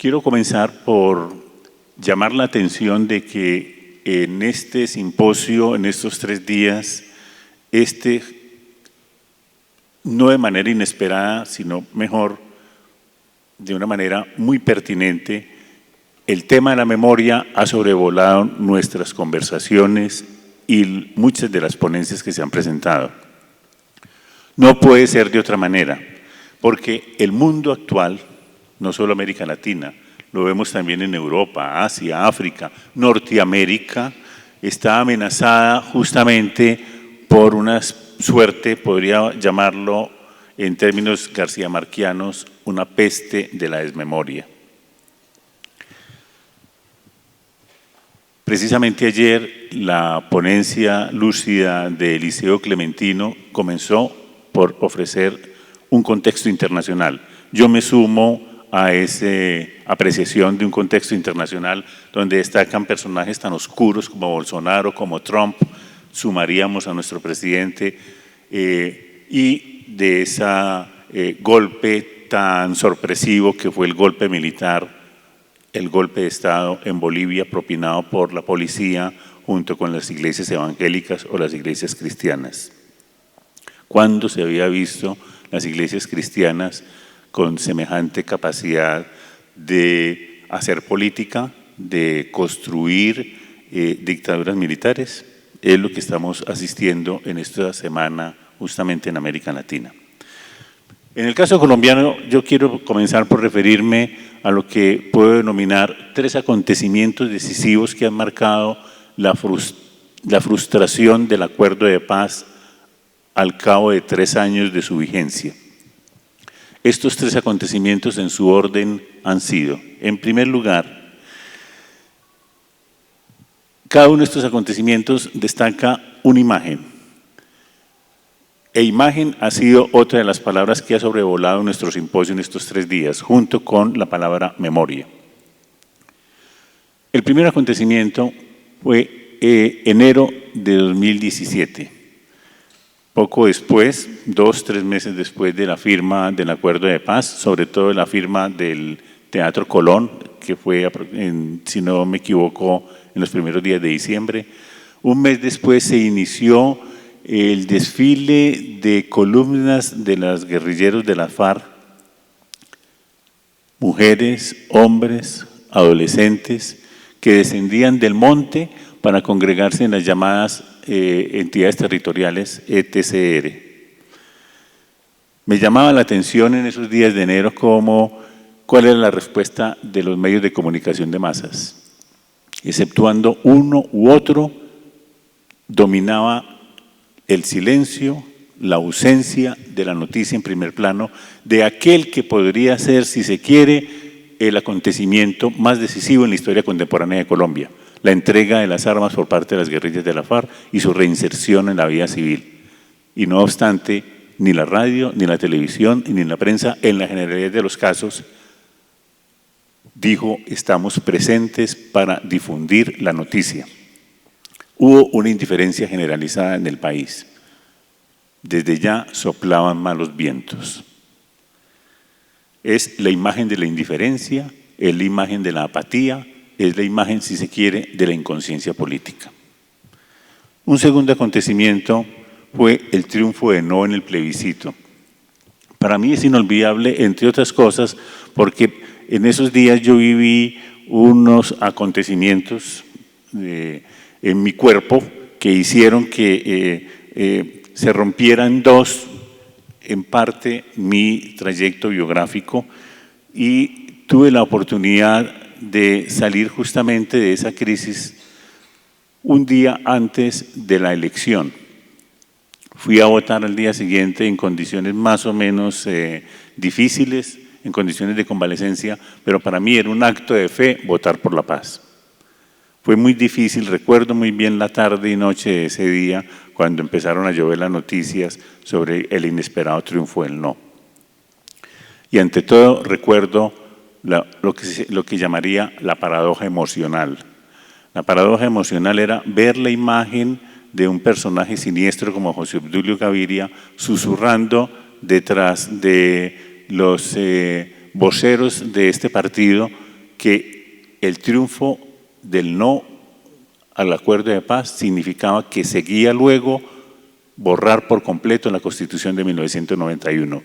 Quiero comenzar por llamar la atención de que en este simposio, en estos 3 días, no de manera inesperada, sino mejor, de una manera muy pertinente, el tema de la memoria ha sobrevolado nuestras conversaciones y muchas de las ponencias que se han presentado. No puede ser de otra manera, porque el mundo actual, no solo América Latina, lo vemos también en Europa, Asia, África, Norteamérica, está amenazada justamente por una suerte, podría llamarlo en términos garcía-marquianos, una peste de la desmemoria. Precisamente ayer la ponencia lúcida de Eliseo Clementino comenzó por ofrecer un contexto internacional. Yo me sumo a esa apreciación de un contexto internacional donde destacan personajes tan oscuros como Bolsonaro, como Trump, sumaríamos a nuestro presidente, y de ese golpe tan sorpresivo que fue el golpe militar, el golpe de Estado en Bolivia propinado por la policía junto con las iglesias evangélicas o las iglesias cristianas. ¿Cuándo se había visto las iglesias cristianas con semejante capacidad de hacer política, de construir dictaduras militares? Es lo que estamos asistiendo en esta semana justamente en América Latina. En el caso colombiano, yo quiero comenzar por referirme a lo que puedo denominar 3 acontecimientos decisivos que han marcado la frustración del acuerdo de paz al cabo de 3 años de su vigencia. Estos 3 acontecimientos en su orden han sido, en primer lugar, cada uno de estos acontecimientos destaca una imagen. E imagen ha sido otra de las palabras que ha sobrevolado nuestro simposio en estos 3 días, junto con la palabra memoria. El primer acontecimiento fue enero de 2017. Poco después, 2-3 meses después de la firma del acuerdo de paz, sobre todo la firma del Teatro Colón, que fue, si no me equivoco, en los primeros días de diciembre. Un mes después se inició el desfile de columnas de los guerrilleros de la FARC, mujeres, hombres, adolescentes, que descendían del monte para congregarse en las llamadas entidades territoriales ETCR. Me llamaba la atención en esos días de enero cuál era la respuesta de los medios de comunicación de masas. Exceptuando uno u otro, dominaba el silencio, la ausencia de la noticia en primer plano de aquel que podría ser, si se quiere, el acontecimiento más decisivo en la historia contemporánea de Colombia, la entrega de las armas por parte de las guerrillas de la FARC y su reinserción en la vida civil. Y no obstante, ni la radio, ni la televisión, ni la prensa, en la generalidad de los casos, dijo: estamos presentes para difundir la noticia. Hubo una indiferencia generalizada en el país. Desde ya soplaban malos vientos. Es la imagen de la indiferencia, es la imagen de la apatía, es la imagen, si se quiere, de la inconsciencia política. Un segundo acontecimiento fue el triunfo de no en el plebiscito. Para mí es inolvidable, entre otras cosas, porque en esos días yo viví unos acontecimientos en mi cuerpo que hicieron que se rompiera en 2, en parte, mi trayecto biográfico, y tuve la oportunidad de salir justamente de esa crisis un día antes de la elección. Fui a votar al día siguiente en condiciones más o menos difíciles, en condiciones de convalecencia, pero para mí era un acto de fe votar por la paz. Fue muy difícil, recuerdo muy bien la tarde y noche de ese día cuando empezaron a llover las noticias sobre el inesperado triunfo del no. Y ante todo recuerdo lo que llamaría la paradoja emocional. La paradoja emocional era ver la imagen de un personaje siniestro como José Obdulio Gaviria susurrando detrás de los voceros de este partido que el triunfo del no al acuerdo de paz significaba que seguía luego borrar por completo la Constitución de 1991.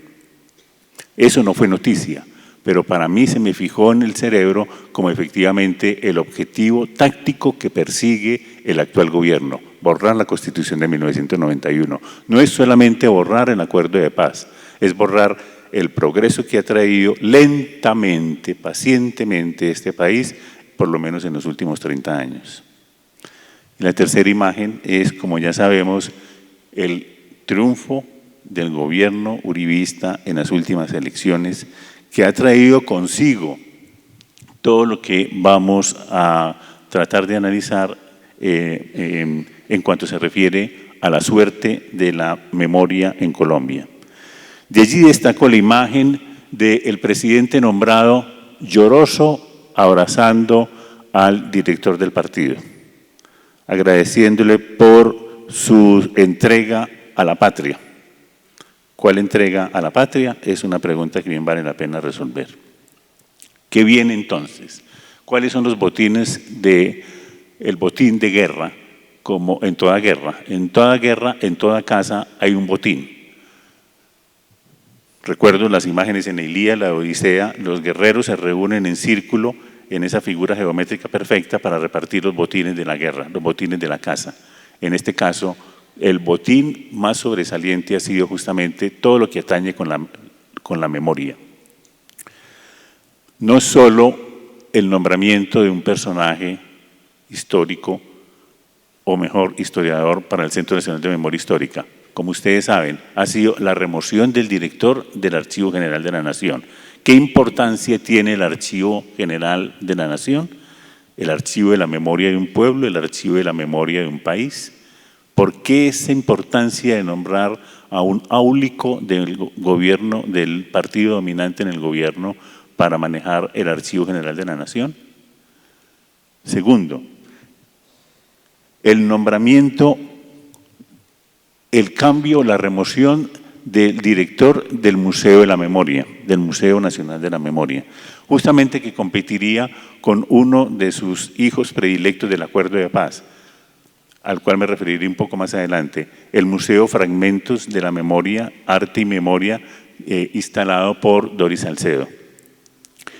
Eso no fue noticia, pero para mí se me fijó en el cerebro como efectivamente el objetivo táctico que persigue el actual gobierno, borrar la Constitución de 1991. No es solamente borrar el acuerdo de paz, es borrar el progreso que ha traído lentamente, pacientemente este país, por lo menos en los últimos 30 años. La tercera imagen es, como ya sabemos, el triunfo del gobierno uribista en las últimas elecciones, que ha traído consigo todo lo que vamos a tratar de analizar en cuanto se refiere a la suerte de la memoria en Colombia. De allí destaco la imagen del presidente nombrado lloroso abrazando al director del partido, agradeciéndole por su entrega a la patria. ¿Cuál entrega a la patria? Es una pregunta que bien vale la pena resolver. ¿Qué viene entonces? ¿Cuáles son los botines el botín de guerra? Como en toda guerra, en toda casa hay un botín. Recuerdo las imágenes en Ilíada, la Odisea, los guerreros se reúnen en círculo en esa figura geométrica perfecta para repartir los botines de la guerra, los botines de la casa. En este caso, el botín más sobresaliente ha sido justamente todo lo que atañe con la memoria. No solo el nombramiento de un personaje histórico, o mejor, historiador para el Centro Nacional de Memoria Histórica. Como ustedes saben, ha sido la remoción del director del Archivo General de la Nación. ¿Qué importancia tiene el Archivo General de la Nación? El archivo de la memoria de un pueblo, el archivo de la memoria de un país. ¿Por qué esa importancia de nombrar a un áulico del gobierno, del partido dominante en el gobierno, para manejar el Archivo General de la Nación? Segundo, el nombramiento, el cambio, la remoción del director del Museo de la Memoria, del Museo Nacional de la Memoria, justamente que competiría con uno de sus hijos predilectos del Acuerdo de Paz, al cual me referiré un poco más adelante, el Museo Fragmentos de la Memoria, Arte y Memoria, instalado por Doris Salcedo.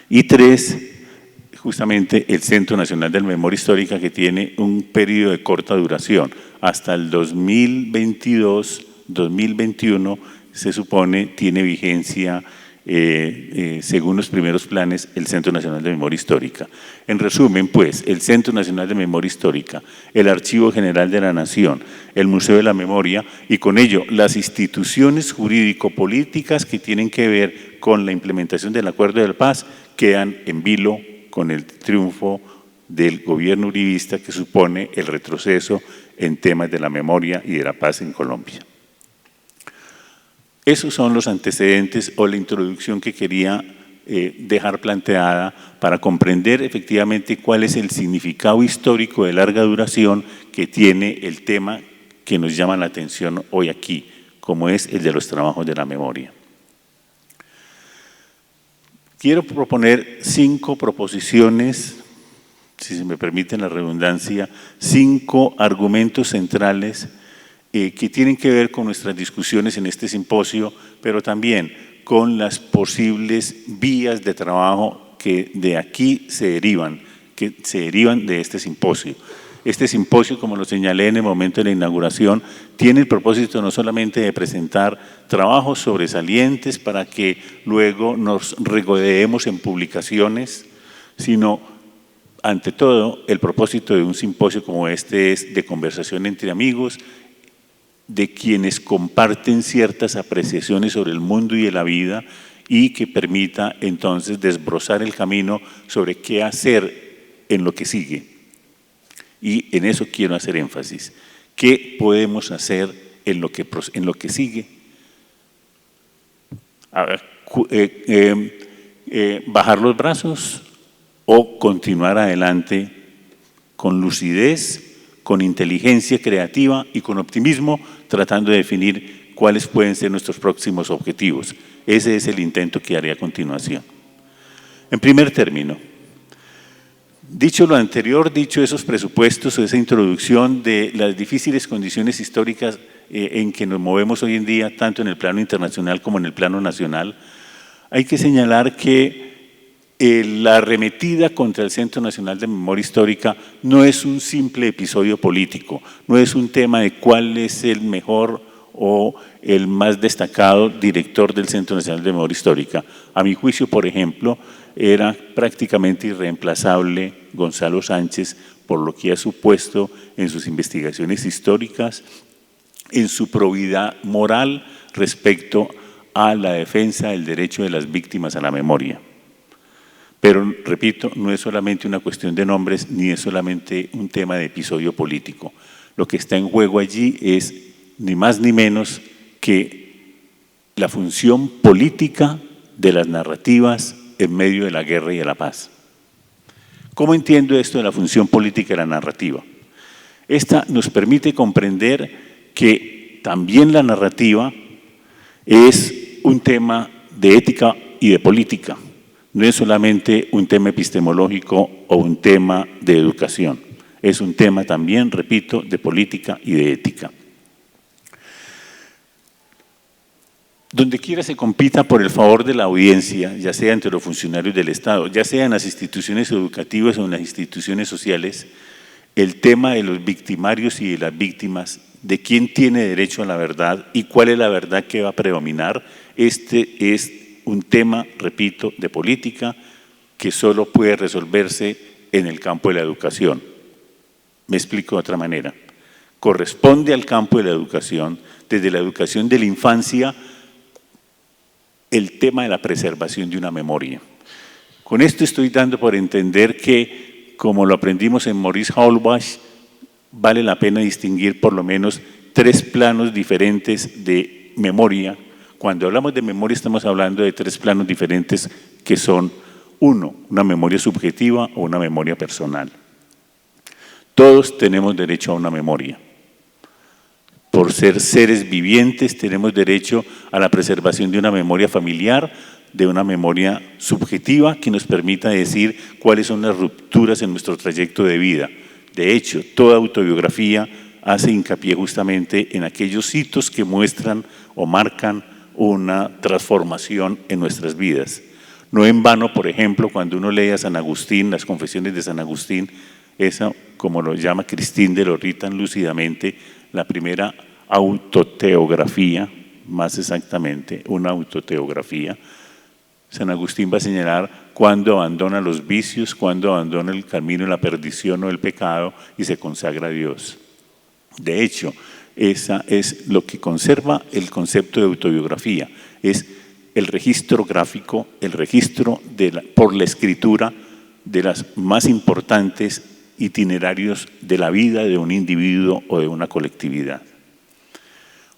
Y tres, justamente el Centro Nacional de Memoria Histórica, que tiene un periodo de corta duración. Hasta el 2022-2021 se supone tiene vigencia, según los primeros planes, el Centro Nacional de Memoria Histórica. En resumen, pues, el Centro Nacional de Memoria Histórica, el Archivo General de la Nación, el Museo de la Memoria y con ello las instituciones jurídico-políticas que tienen que ver con la implementación del Acuerdo de Paz quedan en vilo con el triunfo del gobierno uribista, que supone el retroceso en temas de la memoria y de la paz en Colombia. Esos son los antecedentes o la introducción que quería dejar planteada para comprender efectivamente cuál es el significado histórico de larga duración que tiene el tema que nos llama la atención hoy aquí, como es el de los trabajos de la memoria. Quiero proponer 5 proposiciones, si se me permite la redundancia, 5 argumentos centrales que tienen que ver con nuestras discusiones en este simposio, pero también con las posibles vías de trabajo que de aquí se derivan de este simposio. Este simposio, como lo señalé en el momento de la inauguración, tiene el propósito no solamente de presentar trabajos sobresalientes para que luego nos regodeemos en publicaciones, sino, ante todo, el propósito de un simposio como este es de conversación entre amigos, de quienes comparten ciertas apreciaciones sobre el mundo y de la vida y que permita entonces desbrozar el camino sobre qué hacer en lo que sigue. Y en eso quiero hacer énfasis. ¿Qué podemos hacer en lo que sigue? A ver, ¿bajar los brazos o continuar adelante con lucidez, con inteligencia creativa y con optimismo, tratando de definir cuáles pueden ser nuestros próximos objetivos? Ese es el intento que haré a continuación. En primer término, Dicho lo anterior, dicho esos presupuestos o esa introducción de las difíciles condiciones históricas en que nos movemos hoy en día, tanto en el plano internacional como en el plano nacional, hay que señalar que la arremetida contra el Centro Nacional de Memoria Histórica no es un simple episodio político, no es un tema de cuál es el mejor o el más destacado director del Centro Nacional de Memoria Histórica. A mi juicio, por ejemplo, era prácticamente irreemplazable Gonzalo Sánchez por lo que ha supuesto en sus investigaciones históricas, en su probidad moral respecto a la defensa del derecho de las víctimas a la memoria. Pero, repito, no es solamente una cuestión de nombres ni es solamente un tema de episodio político. Lo que está en juego allí es ni más ni menos que la función política de las narrativas en medio de la guerra y de la paz. ¿Cómo entiendo esto de la función política de la narrativa? Esta nos permite comprender que también la narrativa es un tema de ética y de política, no es solamente un tema epistemológico o un tema de educación, es un tema también, repito, de política y de ética. Donde quiera se compita por el favor de la audiencia, ya sea entre los funcionarios del Estado, ya sea en las instituciones educativas o en las instituciones sociales, el tema de los victimarios y de las víctimas, de quién tiene derecho a la verdad y cuál es la verdad que va a predominar, este es un tema, repito, de política que solo puede resolverse en el campo de la educación. Me explico de otra manera. Corresponde al campo de la educación, desde la educación de la infancia, el tema de la preservación de una memoria. Con esto estoy dando por entender que, como lo aprendimos en Maurice Halbwach, vale la pena distinguir por lo menos 3 planos diferentes de memoria. Cuando hablamos de memoria estamos hablando de 3 planos diferentes que son, 1, una memoria subjetiva o una memoria personal. Todos tenemos derecho a una memoria. Por ser seres vivientes tenemos derecho a la preservación de una memoria familiar, de una memoria subjetiva que nos permita decir cuáles son las rupturas en nuestro trayecto de vida. De hecho, toda autobiografía hace hincapié justamente en aquellos hitos que muestran o marcan una transformación en nuestras vidas. No en vano, por ejemplo, cuando uno lee a San Agustín, las Confesiones de San Agustín, esa, como lo llama Christine de Lorry tan lúcidamente, la primera autoteografía, más exactamente, una autoteografía. San Agustín va a señalar cuándo abandona los vicios, cuándo abandona el camino de la perdición o el pecado y se consagra a Dios. De hecho, esa es lo que conserva el concepto de autobiografía, es el registro gráfico, el registro por la escritura de las más importantes itinerarios de la vida de un individuo o de una colectividad.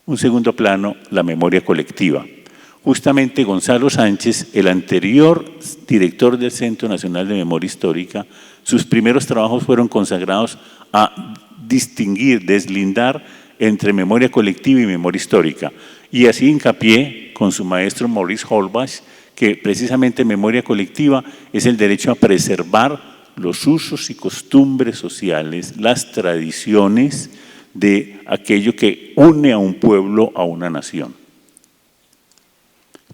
Un segundo plano, la memoria colectiva. Justamente Gonzalo Sánchez, el anterior director del Centro Nacional de Memoria Histórica, sus primeros trabajos fueron consagrados a distinguir, deslindar entre memoria colectiva y memoria histórica. Y así hincapié con su maestro Maurice Halbwach, que precisamente memoria colectiva es el derecho a preservar los usos y costumbres sociales, las tradiciones de aquello que une a un pueblo, a una nación.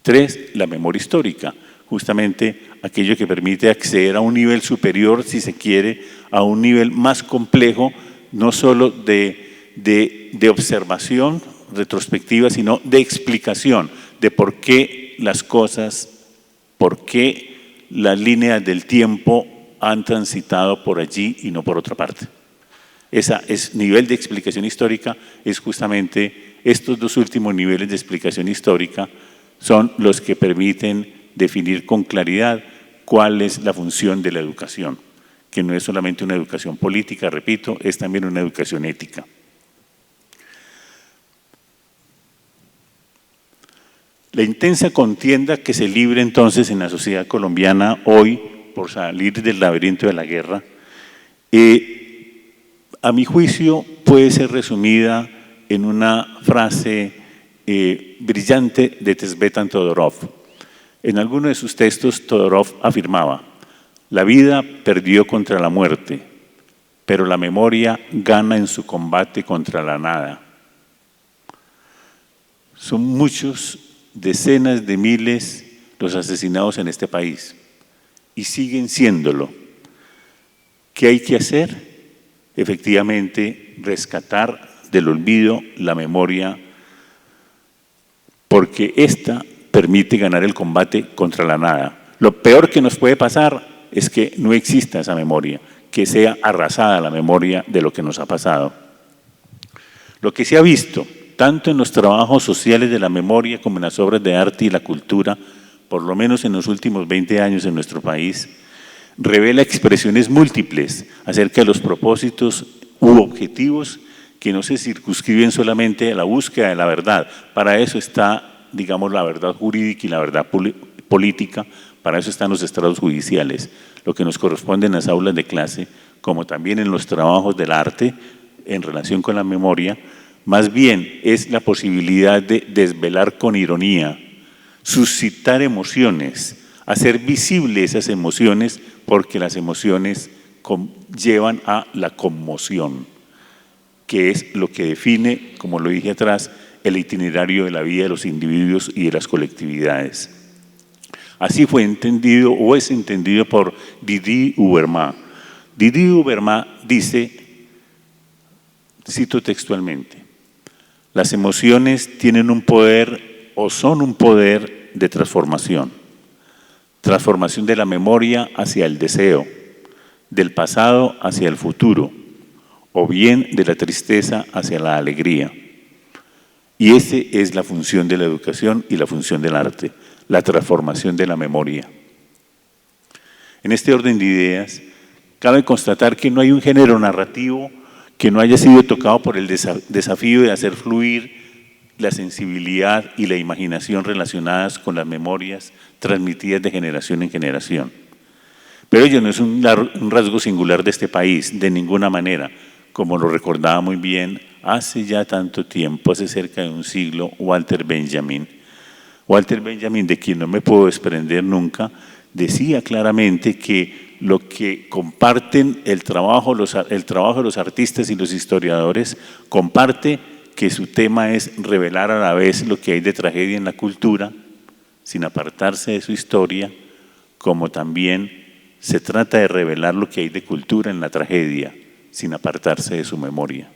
3, la memoria histórica, justamente aquello que permite acceder a un nivel superior, si se quiere, a un nivel más complejo, no solo de observación retrospectiva, sino de explicación de por qué las cosas, por qué las líneas del tiempo han transitado por allí y no por otra parte. Ese nivel de explicación histórica es justamente estos 2 últimos niveles de explicación histórica son los que permiten definir con claridad cuál es la función de la educación, que no es solamente una educación política, repito, es también una educación ética. La intensa contienda que se libre entonces en la sociedad colombiana hoy por salir del laberinto de la guerra, a mi juicio puede ser resumida en una frase brillante de Tzvetan Todorov. En alguno de sus textos Todorov afirmaba: La vida perdió contra la muerte, pero la memoria gana en su combate contra la nada. Son muchos, decenas de miles los asesinados en este país y siguen siéndolo. ¿Qué hay que hacer? Efectivamente, rescatar del olvido la memoria, porque esta permite ganar el combate contra la nada. Lo peor que nos puede pasar es que no exista esa memoria, que sea arrasada la memoria de lo que nos ha pasado. Lo que se ha visto, tanto en los trabajos sociales de la memoria como en las obras de arte y la cultura, por lo menos en los últimos 20 años en nuestro país, revela expresiones múltiples acerca de los propósitos u objetivos que no se circunscriben solamente a la búsqueda de la verdad. Para eso está, digamos, la verdad jurídica y la verdad política, para eso están los estrados judiciales. Lo que nos corresponde en las aulas de clase, como también en los trabajos del arte en relación con la memoria, más bien es la posibilidad de desvelar con ironía, suscitar emociones, hacer visibles esas emociones, porque las emociones llevan a la conmoción, que es lo que define, como lo dije atrás, el itinerario de la vida de los individuos y de las colectividades. Así fue entendido o es entendido por Didi Ubermá. Didi Ubermá dice, cito textualmente, las emociones tienen un poder o son un poder de transformación. Transformación de la memoria hacia el deseo, del pasado hacia el futuro, o bien de la tristeza hacia la alegría. Y esa es la función de la educación y la función del arte, la transformación de la memoria. En este orden de ideas, cabe constatar que no hay un género narrativo que no haya sido tocado por el desafío de hacer fluir la sensibilidad y la imaginación relacionadas con las memorias transmitidas de generación en generación. Pero ello no es un rasgo singular de este país, de ninguna manera, como lo recordaba muy bien hace ya tanto tiempo, hace cerca de un siglo, Walter Benjamin. Walter Benjamin, de quien no me puedo desprender nunca, decía claramente que lo que comparten el trabajo de los artistas y los historiadores, comparte que su tema es revelar a la vez lo que hay de tragedia en la cultura, sin apartarse de su historia, como también se trata de revelar lo que hay de cultura en la tragedia, sin apartarse de su memoria.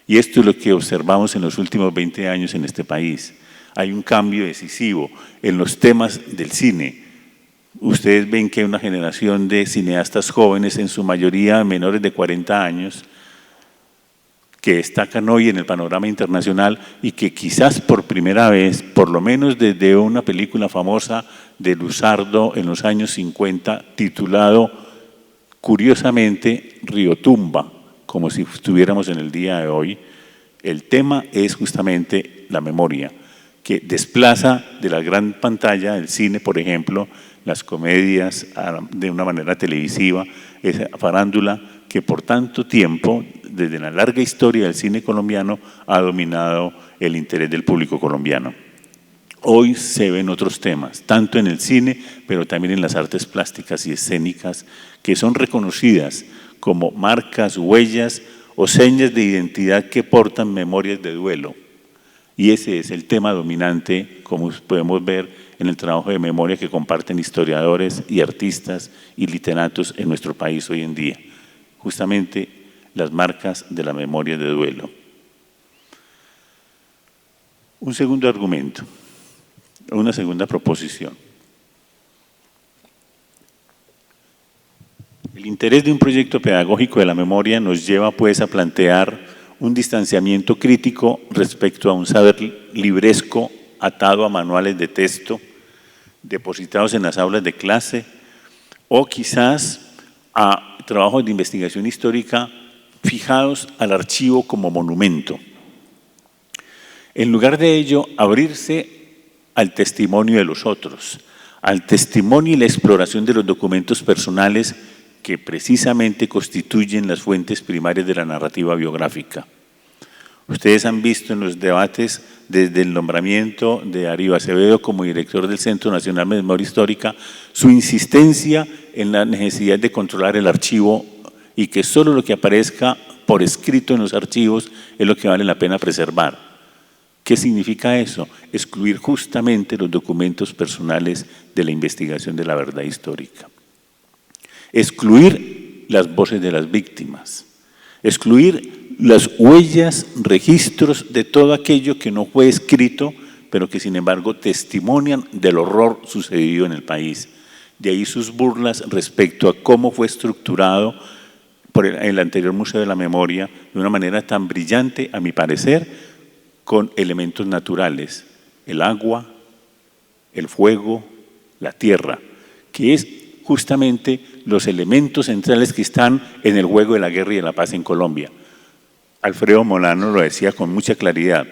Y esto es lo que observamos en los últimos 20 años en este país. Hay un cambio decisivo en los temas del cine. Ustedes ven que hay una generación de cineastas jóvenes, en su mayoría menores de 40 años, que destacan hoy en el panorama internacional y que quizás por primera vez, por lo menos desde una película famosa de Luzardo en los años 50, titulado curiosamente Riotumba, como si estuviéramos en el día de hoy, el tema es justamente la memoria, que desplaza de la gran pantalla del cine, por ejemplo, las comedias de una manera televisiva, esa farándula que por tanto tiempo, desde la larga historia del cine colombiano, ha dominado el interés del público colombiano. Hoy se ven otros temas, tanto en el cine, pero también en las artes plásticas y escénicas, que son reconocidas como marcas, huellas o señas de identidad que portan memorias de duelo. Y ese es el tema dominante, como podemos ver en el trabajo de memoria que comparten historiadores y artistas y literatos en nuestro país hoy en día. Justamente las marcas de la memoria de duelo. Un segundo argumento, una segunda proposición. El interés de un proyecto pedagógico de la memoria nos lleva pues a plantear un distanciamiento crítico respecto a un saber libresco atado a manuales de texto depositados en las aulas de clase o quizás a trabajos de investigación histórica fijados al archivo como monumento. En lugar de ello, abrirse al testimonio de los otros, al testimonio y la exploración de los documentos personales que precisamente constituyen las fuentes primarias de la narrativa biográfica. Ustedes han visto en los debates desde el nombramiento de Darío Acevedo como director del Centro Nacional de Memoria Histórica, su insistencia en la necesidad de controlar el archivo y que solo lo que aparezca por escrito en los archivos es lo que vale la pena preservar. ¿Qué significa eso? Excluir justamente los documentos personales de la investigación de la verdad histórica. Excluir las voces de las víctimas. Excluir las huellas, registros de todo aquello que no fue escrito, pero que sin embargo testimonian del horror sucedido en el país. De ahí sus burlas respecto a cómo fue estructurado por el anterior Museo de la Memoria de una manera tan brillante, a mi parecer, con elementos naturales, el agua, el fuego, la tierra, que es justamente los elementos centrales que están en el juego de la guerra y de la paz en Colombia. Alfredo Molano lo decía con mucha claridad,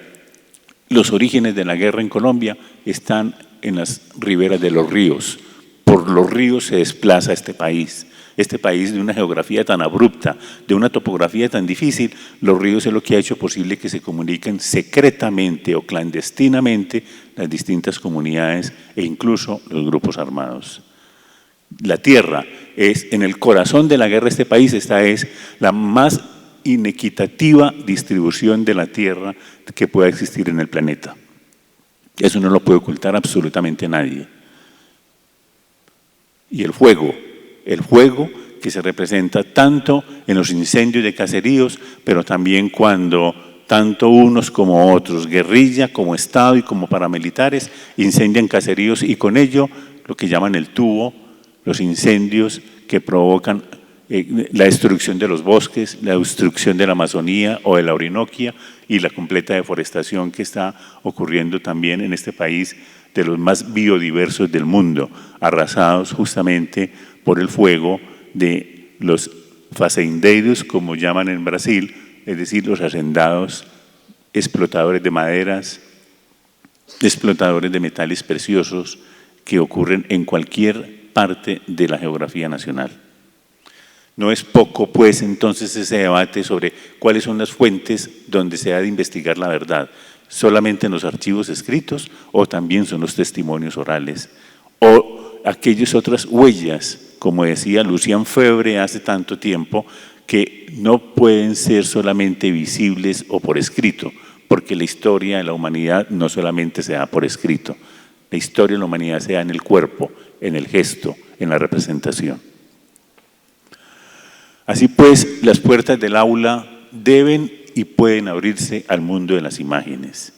los orígenes de la guerra en Colombia están en las riberas de los ríos, por los ríos se desplaza este país de una geografía tan abrupta, de una topografía tan difícil, los ríos es lo que ha hecho posible que se comuniquen secretamente o clandestinamente las distintas comunidades e incluso los grupos armados. La tierra es, en el corazón de la guerra de este país, esta es la más inequitativa distribución de la tierra que pueda existir en el planeta. Eso no lo puede ocultar absolutamente nadie. Y el fuego que se representa tanto en los incendios de caseríos, pero también cuando tanto unos como otros, guerrilla, como Estado y como paramilitares, incendian caseríos y con ello lo que llaman el tubo, los incendios que provocan la destrucción de los bosques, la destrucción de la Amazonía o de la Orinoquia y la completa deforestación que está ocurriendo también en este país de los más biodiversos del mundo, arrasados justamente por el fuego de los fazendeiros, como llaman en Brasil, es decir, los hacendados, explotadores de maderas, explotadores de metales preciosos que ocurren en cualquier parte de la geografía nacional. No es poco, pues, entonces ese debate sobre cuáles son las fuentes donde se ha de investigar la verdad, solamente en los archivos escritos o también son los testimonios orales o aquellas otras huellas, como decía Lucian Febre hace tanto tiempo, que no pueden ser solamente visibles o por escrito, porque la historia de la humanidad no solamente se da por escrito, la historia de la humanidad se da en el cuerpo, en el gesto, en la representación. Así pues, las puertas del aula deben y pueden abrirse al mundo de las imágenes,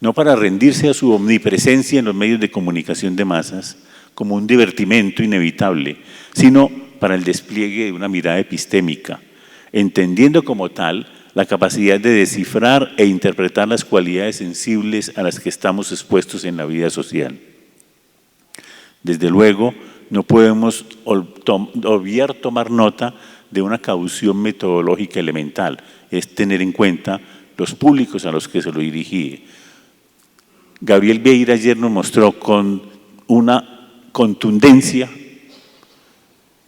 no para rendirse a su omnipresencia en los medios de comunicación de masas, como un divertimento inevitable, sino para el despliegue de una mirada epistémica, entendiendo como tal la capacidad de descifrar e interpretar las cualidades sensibles a las que estamos expuestos en la vida social. Desde luego, no podemos obviar tomar nota de una caución metodológica elemental, es tener en cuenta los públicos a los que se lo dirige. Gabriel Vieira ayer nos mostró con una contundencia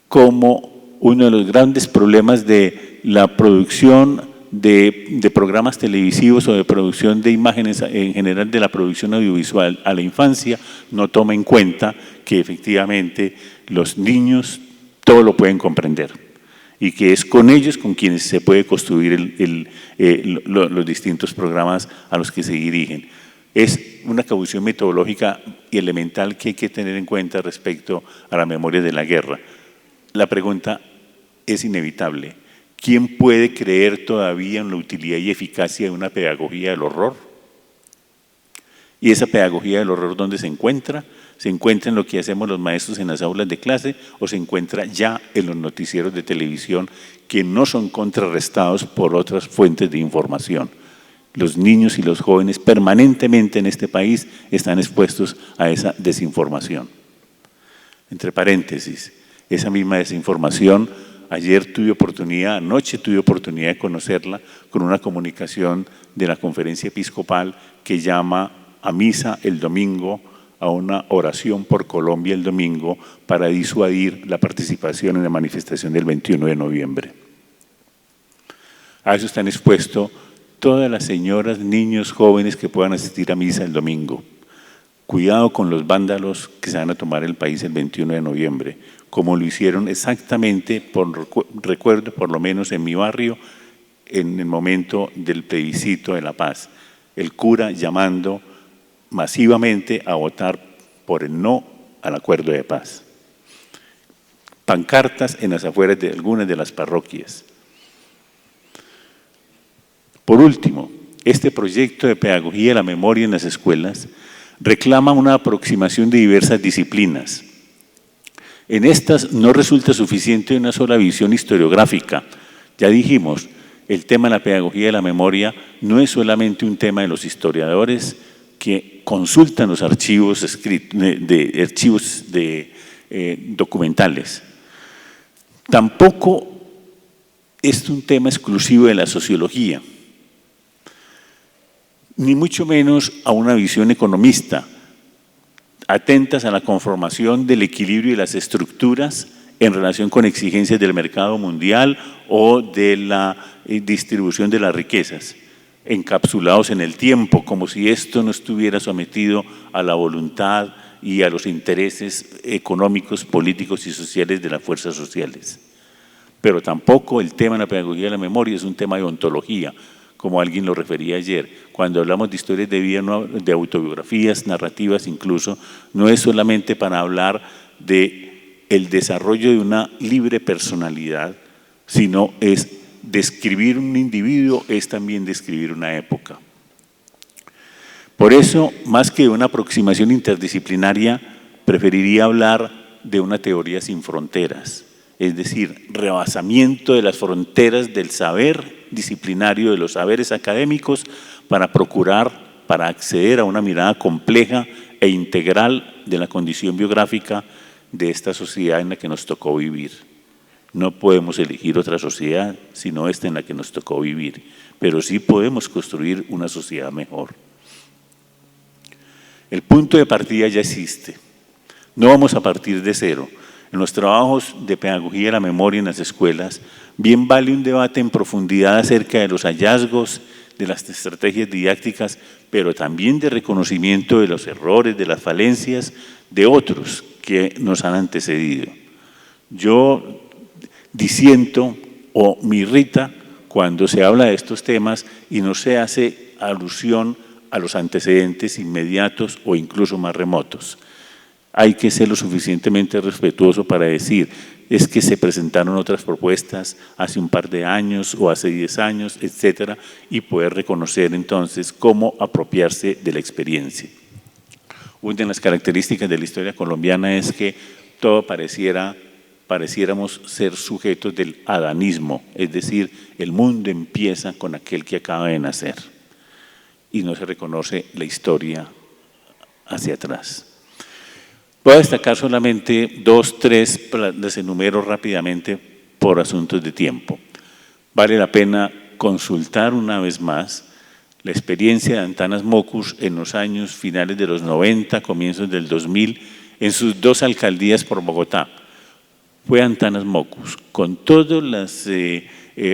como uno de los grandes problemas de la producción de programas televisivos o de producción de imágenes en general, de la producción audiovisual a la infancia, no toma en cuenta que efectivamente los niños todo lo pueden comprender y que es con ellos con quienes se puede construir los distintos programas a los que se dirigen. Es una caución metodológica y elemental que hay que tener en cuenta respecto a la memoria de la guerra. La pregunta es inevitable. ¿Quién puede creer todavía en la utilidad y eficacia de una pedagogía del horror? ¿Y esa pedagogía del horror dónde se encuentra? ¿Se encuentra en lo que hacemos los maestros en las aulas de clase o se encuentra ya en los noticieros de televisión que no son contrarrestados por otras fuentes de información? Los niños y los jóvenes permanentemente en este país están expuestos a esa desinformación. Entre paréntesis, esa misma desinformación, anoche tuve oportunidad de conocerla con una comunicación de la Conferencia Episcopal que llama a misa el domingo, a una oración por Colombia el domingo para disuadir la participación en la manifestación del 21 de noviembre. A eso están expuestos todas las señoras, niños, jóvenes que puedan asistir a misa el domingo. Cuidado con los vándalos que se van a tomar el país el 21 de noviembre, como lo hicieron exactamente, recuerdo por lo menos en mi barrio, en el momento del plebiscito de la paz. El cura llamando masivamente a votar por el no al acuerdo de paz. Pancartas en las afueras de algunas de las parroquias. Por último, este proyecto de pedagogía de la memoria en las escuelas reclama una aproximación de diversas disciplinas. En estas no resulta suficiente una sola visión historiográfica. Ya dijimos, el tema de la pedagogía de la memoria no es solamente un tema de los historiadores que consultan los archivos documentales. Tampoco es un tema exclusivo de la sociología, ni mucho menos a una visión economista, atentas a la conformación del equilibrio de las estructuras en relación con exigencias del mercado mundial o de la distribución de las riquezas, encapsulados en el tiempo, como si esto no estuviera sometido a la voluntad y a los intereses económicos, políticos y sociales de las fuerzas sociales. Pero tampoco el tema de la pedagogía de la memoria es un tema de ontología, como alguien lo refería ayer. Cuando hablamos de historias de vida, de autobiografías, narrativas incluso, no es solamente para hablar de el desarrollo de una libre personalidad, sino es describir un individuo, es también describir una época. Por eso, más que de una aproximación interdisciplinaria, preferiría hablar de una teoría sin fronteras, es decir, rebasamiento de las fronteras del saber disciplinario, de los saberes académicos, para acceder a una mirada compleja e integral de la condición biográfica de esta sociedad en la que nos tocó vivir. No podemos elegir otra sociedad sino esta en la que nos tocó vivir, pero sí podemos construir una sociedad mejor. El punto de partida ya existe. No vamos a partir de cero. En los trabajos de pedagogía de la memoria en las escuelas, bien vale un debate en profundidad acerca de los hallazgos, de las estrategias didácticas, pero también de reconocimiento de los errores, de las falencias de otros que nos han antecedido. Yo disiento o me irrita cuando se habla de estos temas y no se hace alusión a los antecedentes inmediatos o incluso más remotos. Hay que ser lo suficientemente respetuoso para decir, es que se presentaron otras propuestas hace un par de años o hace 10 años, etcétera, y poder reconocer entonces cómo apropiarse de la experiencia. Una de las características de la historia colombiana es que todo pareciéramos ser sujetos del adanismo, es decir, el mundo empieza con aquel que acaba de nacer y no se reconoce la historia hacia atrás. Voy a destacar solamente 2, 3, las enumero rápidamente por asuntos de tiempo. Vale la pena consultar una vez más la experiencia de Antanas Mockus en los años finales de los 90, comienzos del 2000, en sus 2 alcaldías por Bogotá. Fue Antanas Mockus, con todas las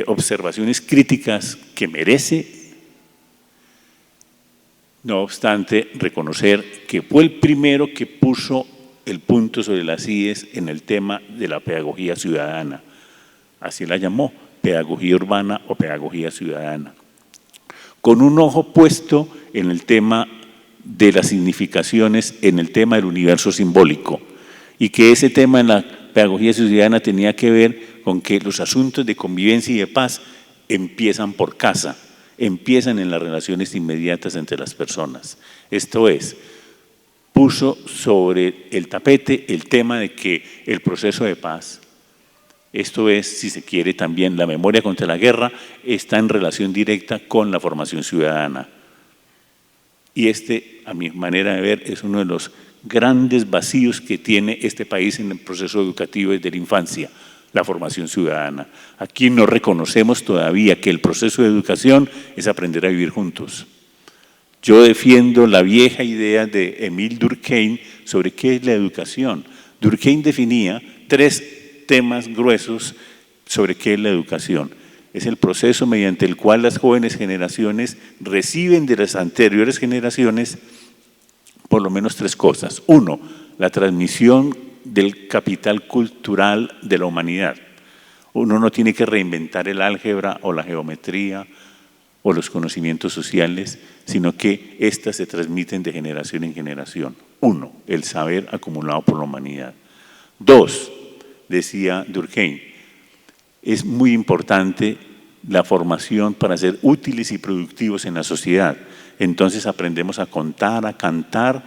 observaciones críticas que merece. No obstante, reconocer que fue el primero que puso el punto sobre las IES en el tema de la pedagogía ciudadana. Así la llamó, pedagogía urbana o pedagogía ciudadana. Con un ojo puesto en el tema de las significaciones, en el tema del universo simbólico, y que ese tema en la pedagogía ciudadana tenía que ver con que los asuntos de convivencia y de paz empiezan por casa, empiezan en las relaciones inmediatas entre las personas. Esto es, puso sobre el tapete el tema de que el proceso de paz, esto es, si se quiere también la memoria contra la guerra, está en relación directa con la formación ciudadana. Y a mi manera de ver, es uno de los grandes vacíos que tiene este país en el proceso educativo desde la infancia, la formación ciudadana. Aquí no reconocemos todavía que el proceso de educación es aprender a vivir juntos. Yo defiendo la vieja idea de Émile Durkheim sobre qué es la educación. Durkheim definía 3 temas gruesos sobre qué es la educación. es el proceso mediante el cual las jóvenes generaciones reciben de las anteriores generaciones por lo menos 3 cosas. 1, la transmisión del capital cultural de la humanidad. Uno no tiene que reinventar el álgebra o la geometría o los conocimientos sociales, sino que éstas se transmiten de generación en generación. 1, el saber acumulado por la humanidad. 2, decía Durkheim, es muy importante la formación para ser útiles y productivos en la sociedad. Entonces aprendemos a contar, a cantar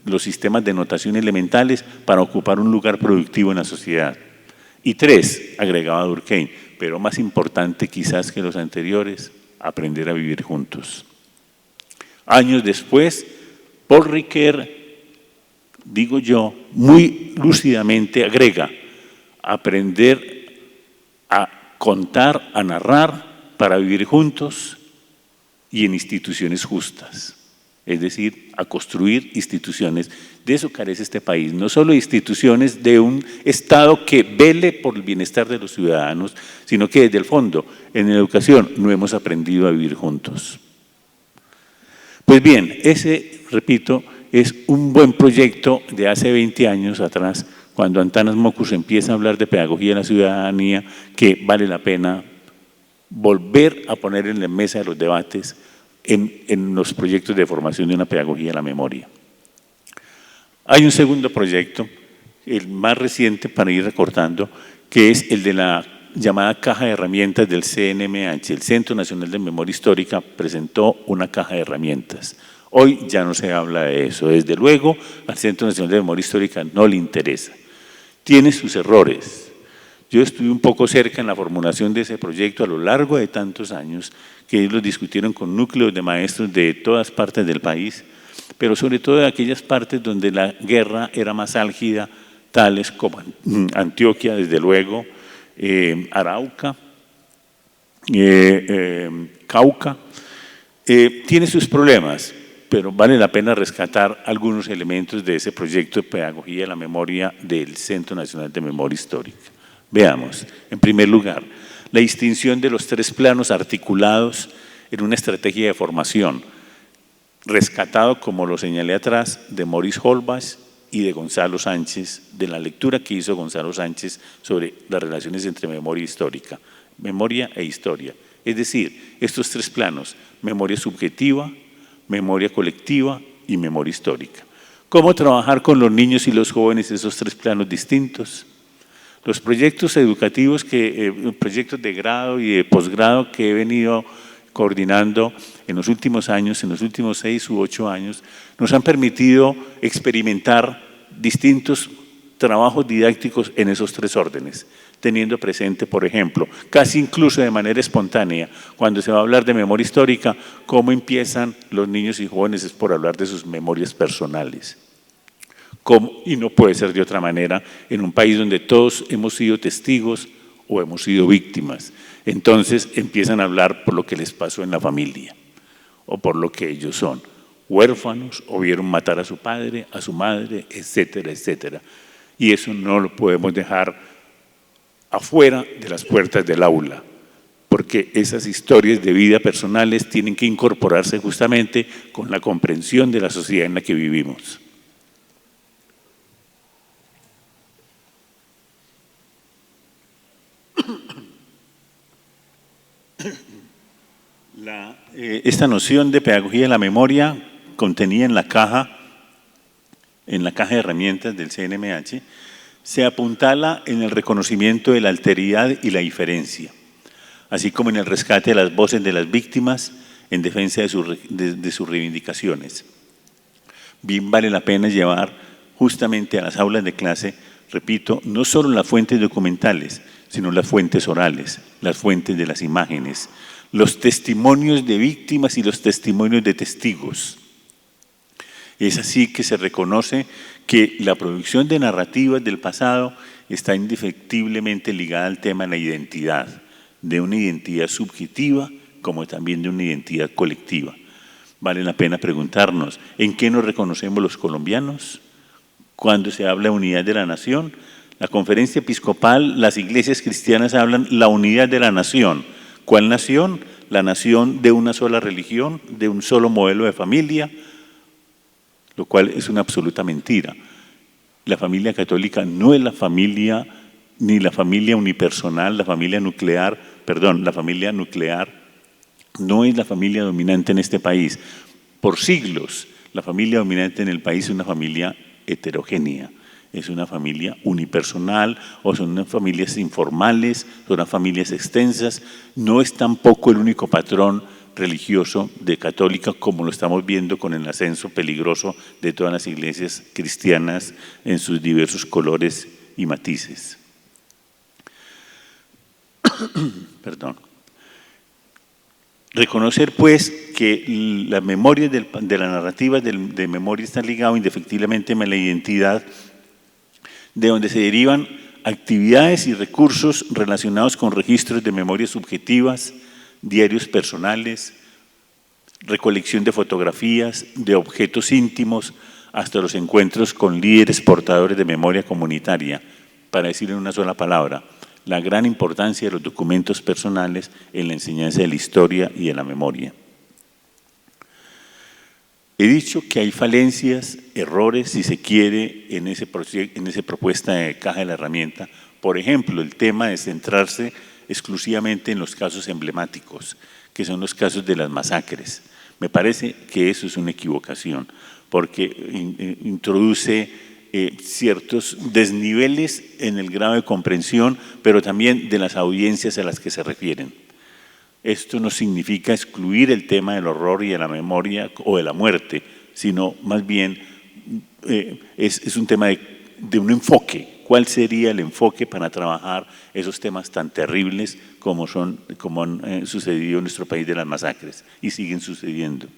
los sistemas de notación elementales para ocupar un lugar productivo en la sociedad. Y 3, agregaba Durkheim, pero más importante quizás que los anteriores, aprender a vivir juntos. Años después, Paul Ricoeur, digo yo, muy lúcidamente agrega, aprender a contar, a narrar para vivir juntos y en instituciones justas. Es decir, a construir instituciones. De eso carece este país, no solo instituciones de un Estado que vele por el bienestar de los ciudadanos, sino que desde el fondo, en la educación, no hemos aprendido a vivir juntos. Pues bien, ese, repito, es un buen proyecto de hace 20 años atrás, cuando Antanas Mockus empieza a hablar de pedagogía de la ciudadanía, que vale la pena volver a poner en la mesa de los debates en los proyectos de formación de una pedagogía de la memoria. Hay un segundo proyecto, el más reciente para ir recortando, que es el de la llamada caja de herramientas del CNMH. El Centro Nacional de Memoria Histórica presentó una caja de herramientas. Hoy ya no se habla de eso. Desde luego, al Centro Nacional de Memoria Histórica no le interesa. Tiene sus errores. Yo estuve un poco cerca en la formulación de ese proyecto a lo largo de tantos años, que ellos lo discutieron con núcleos de maestros de todas partes del país, pero sobre todo de aquellas partes donde la guerra era más álgida, tales como Antioquia, desde luego, Arauca, Cauca. Tiene sus problemas, pero vale la pena rescatar algunos elementos de ese proyecto de pedagogía de la memoria del Centro Nacional de Memoria Histórica. Veamos, en primer lugar, la distinción de los 3 planos articulados en una estrategia de formación, rescatado, como lo señalé atrás, de Maurice Holbach y de Gonzalo Sánchez, de la lectura que hizo Gonzalo Sánchez sobre las relaciones entre memoria histórica, memoria e historia. Es decir, estos 3 planos, memoria subjetiva, memoria colectiva y memoria histórica. ¿Cómo trabajar con los niños y los jóvenes esos 3 planos distintos? Los proyectos educativos, proyectos de grado y de posgrado que he venido coordinando en los últimos años, en los últimos 6 u 8 años, nos han permitido experimentar distintos trabajos didácticos en esos 3 órdenes, teniendo presente, por ejemplo, casi incluso de manera espontánea, cuando se va a hablar de memoria histórica, cómo empiezan los niños y jóvenes es por hablar de sus memorias personales. Y no puede ser de otra manera en un país donde todos hemos sido testigos o hemos sido víctimas. Entonces empiezan a hablar por lo que les pasó en la familia o por lo que ellos son, huérfanos o vieron matar a su padre, a su madre, etcétera, etcétera. Y eso no lo podemos dejar afuera de las puertas del aula, porque esas historias de vida personales tienen que incorporarse justamente con la comprensión de la sociedad en la que vivimos. Esta noción de pedagogía de la memoria contenida en la caja de herramientas del CNMH se apuntala en el reconocimiento de la alteridad y la diferencia, así como en el rescate de las voces de las víctimas en defensa de sus reivindicaciones. Bien vale la pena llevar justamente a las aulas de clase, repito, no solo las fuentes documentales, sino las fuentes orales, las fuentes de las imágenes, los testimonios de víctimas y los testimonios de testigos. Es así que se reconoce que la producción de narrativas del pasado está indefectiblemente ligada al tema de la identidad, de una identidad subjetiva como también de una identidad colectiva. Vale la pena preguntarnos, ¿en qué nos reconocemos los colombianos? Cuando se habla de unidad de la nación, la conferencia episcopal, las iglesias cristianas hablan la unidad de la nación. ¿Cuál nación? La nación de una sola religión, de un solo modelo de familia, lo cual es una absoluta mentira. La familia católica no es la familia, ni la familia unipersonal, la familia nuclear no es la familia dominante en este país. Por siglos, la familia dominante en el país es una familia heterogénea, es una familia unipersonal o son unas familias informales, son unas familias extensas, no es tampoco el único patrón religioso de católica como lo estamos viendo con el ascenso peligroso de todas las iglesias cristianas en sus diversos colores y matices. Perdón. Reconocer, pues, que la memoria de la narrativa de memoria está ligado indefectiblemente a la identidad, de donde se derivan actividades y recursos relacionados con registros de memorias subjetivas, diarios personales, recolección de fotografías, de objetos íntimos, hasta los encuentros con líderes portadores de memoria comunitaria, para decir en una sola palabra, la gran importancia de los documentos personales en la enseñanza de la historia y de la memoria. He dicho que hay falencias, errores, si se quiere, en esa propuesta de caja de la herramienta. Por ejemplo, el tema de centrarse exclusivamente en los casos emblemáticos, que son los casos de las masacres. Me parece que eso es una equivocación, porque introduce ciertos desniveles en el grado de comprensión, pero también de las audiencias a las que se refieren. Esto no significa excluir el tema del horror y de la memoria o de la muerte, sino más bien es un tema de un enfoque. ¿Cuál sería el enfoque para trabajar esos temas tan terribles como han sucedido en nuestro país de las masacres y siguen sucediendo?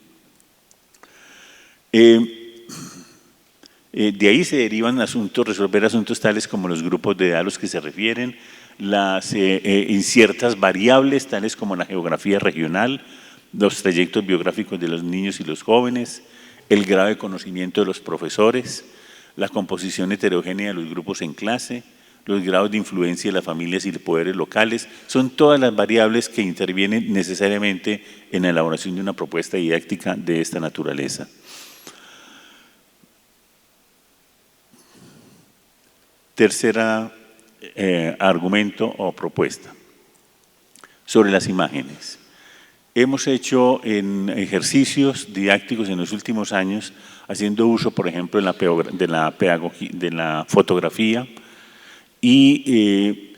De ahí se derivan resolver asuntos tales como los grupos de edad a los que se refieren, las inciertas variables tales como la geografía regional, los trayectos biográficos de los niños y los jóvenes, el grado de conocimiento de los profesores, la composición heterogénea de los grupos en clase, los grados de influencia de las familias y de poderes locales, son todas las variables que intervienen necesariamente en la elaboración de una propuesta didáctica de esta naturaleza. Tercera argumento o propuesta, sobre las imágenes. Hemos hecho en ejercicios didácticos en los últimos años, haciendo uso, por ejemplo, de la fotografía, y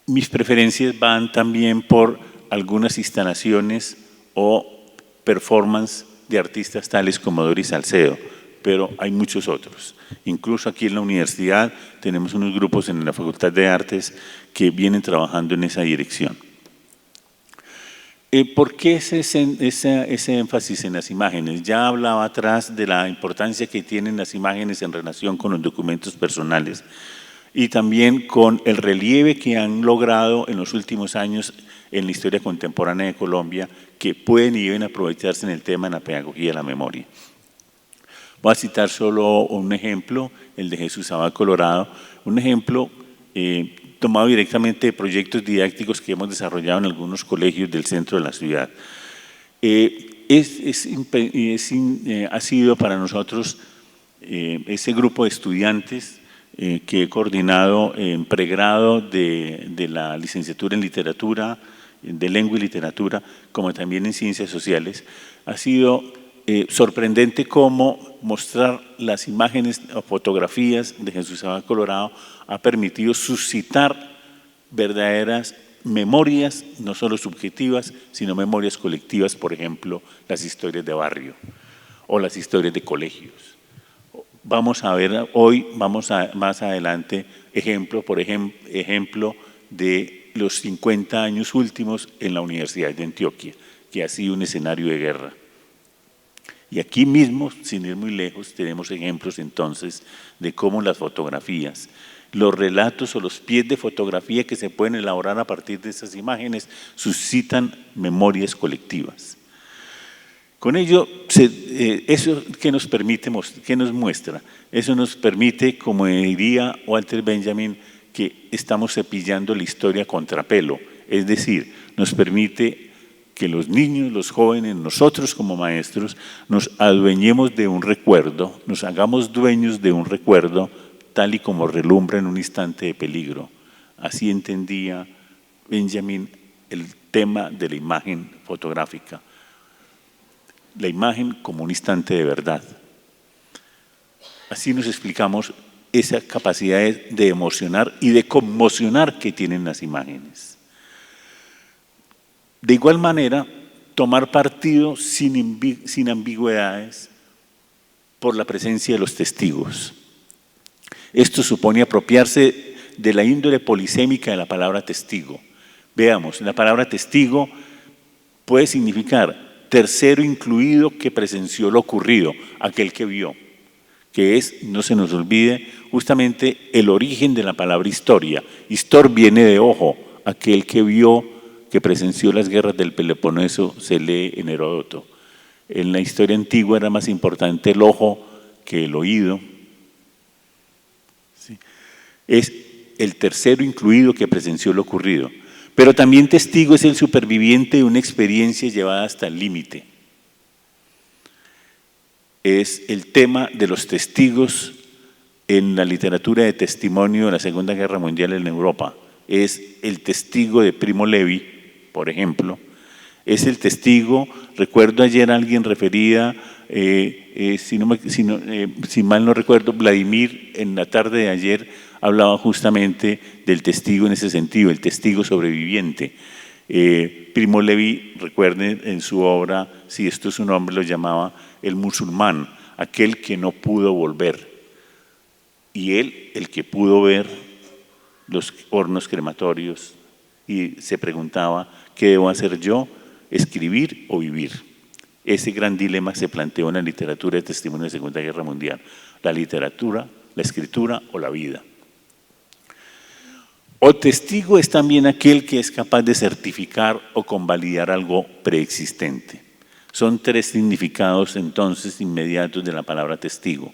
mis preferencias van también por algunas instalaciones o performance de artistas tales como Doris Salcedo, pero hay muchos otros. Incluso aquí en la universidad tenemos unos grupos en la Facultad de Artes que vienen trabajando en esa dirección. ¿Por qué ese énfasis en las imágenes? Ya hablaba atrás de la importancia que tienen las imágenes en relación con los documentos personales y también con el relieve que han logrado en los últimos años en la historia contemporánea de Colombia, que pueden y deben aprovecharse en el tema de la pedagogía de la memoria. Voy a citar solo un ejemplo, el de Jesús Abad Colorado, un ejemplo tomado directamente de proyectos didácticos que hemos desarrollado en algunos colegios del centro de la ciudad. Ha sido para nosotros ese grupo de estudiantes que he coordinado en pregrado de la licenciatura en literatura, de lengua y literatura, como también en ciencias sociales, ha sido sorprendente cómo mostrar las imágenes o fotografías de Jesús Abad Colorado ha permitido suscitar verdaderas memorias, no solo subjetivas, sino memorias colectivas, por ejemplo, las historias de barrio o las historias de colegios. Vamos a ver hoy, más adelante, ejemplo de los 50 años últimos en la Universidad de Antioquia, que ha sido un escenario de guerra. Y aquí mismo, sin ir muy lejos, tenemos ejemplos entonces de cómo las fotografías, los relatos o los pies de fotografía que se pueden elaborar a partir de esas imágenes suscitan memorias colectivas. Con ello, ¿eso qué nos permite, qué nos muestra? Eso nos permite, como diría Walter Benjamin, que estamos cepillando la historia a contrapelo. Es decir, nos permite que los niños, los jóvenes, nosotros como maestros, nos adueñemos de un recuerdo, nos hagamos dueños de un recuerdo tal y como relumbra en un instante de peligro. Así entendía Benjamin el tema de la imagen fotográfica. La imagen como un instante de verdad. Así nos explicamos esa capacidad de emocionar y de conmocionar que tienen las imágenes. De igual manera, tomar partido sin ambigüedades por la presencia de los testigos. Esto supone apropiarse de la índole polisémica de la palabra testigo. Veamos, la palabra testigo puede significar tercero incluido que presenció lo ocurrido, aquel que vio, que es, no se nos olvide, justamente el origen de la palabra historia. Histor viene de ojo, aquel que vio, que presenció las guerras del Peloponeso, se lee en Heródoto. En la historia antigua era más importante el ojo que el oído. ¿Sí? Es el tercero incluido que presenció lo ocurrido. Pero también testigo es el superviviente de una experiencia llevada hasta el límite. Es el tema de los testigos en la literatura de testimonio de la Segunda Guerra Mundial en Europa. Es el testigo de Primo Levi, por ejemplo. Es el testigo, recuerdo ayer alguien refería, si mal no recuerdo, Vladimir en la tarde de ayer hablaba justamente del testigo en ese sentido, el testigo sobreviviente. Primo Levi, recuerden en su obra, si esto es su nombre, lo llamaba el musulmán, aquel que no pudo volver. Y él, el que pudo ver los hornos crematorios y se preguntaba, ¿qué debo hacer yo? ¿Escribir o vivir? Ese gran dilema se planteó en la literatura de testimonio de la Segunda Guerra Mundial. La literatura, la escritura o la vida. O testigo es también aquel que es capaz de certificar o convalidar algo preexistente. Son tres significados entonces inmediatos de la palabra testigo.